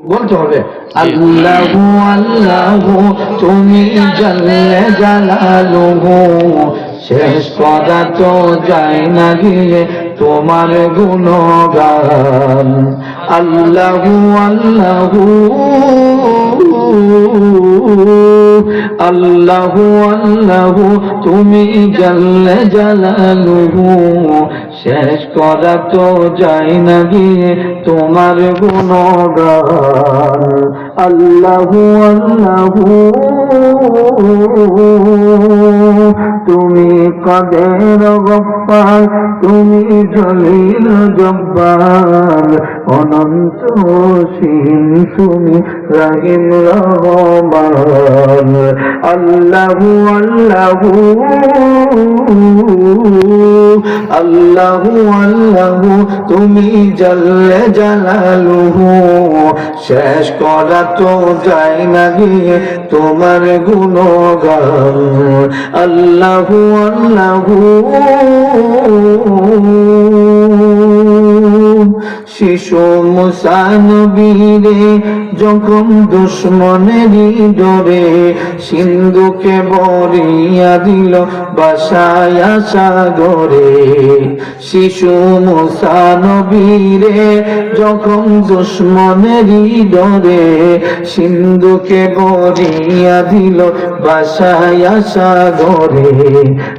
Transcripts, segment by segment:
বলতে হবে আল্লাহু আল্লাহু তুমি জাল্লে জালালুহু, শেষ করা তো যায় না গিয়ে তোমার গুণগান। আল্লাহু আল্লাহু আল্লাহু আল্লাহু তুমি জাল্লে জালালুহু, শেষ করা তো যায় না গিয়ে তোমার গুণগান। আল্লাহু আল্লাহু তুমি কাদের গফফার, তুমি জলিল জব্বার, অনন্ত অসীম তুমি রহিম রহমান। আল্লাহু আল্লাহু আল্লাহু আল্লাহু তুমি জাল্লে জালালুহু, শেষ করা তো যায় না গিয়ে তোমার গুণগান। আল্লাহু আল্লাহু শিশু মুসা নবীরে যখন দুশ্মনেরই ডরে সিন্ধুকে বরিয়া দিল বাসায় সাগরে। শিশু মুসা নবীরে যখন দুশ্মনেরই ডরে সিন্ধুকে বরিয়া দিল বাসায় সাগরে।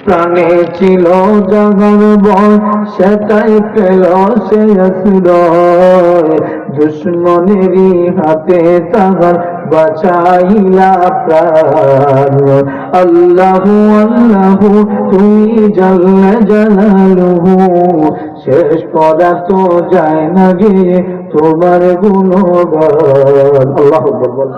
প্রাণে ছিল জাগার বল সেটাই পেল সে আশ্রয়, দুশ্মনেরই হাতে তাহার বাঁচাইয়া প্রাণ। আল্লাহু আল্লাহু তুমি জাল্লে জালালুহু, শেষ করা তো যায় না গিয়ে তোমার গুণগান। আল্লাহু আকবার।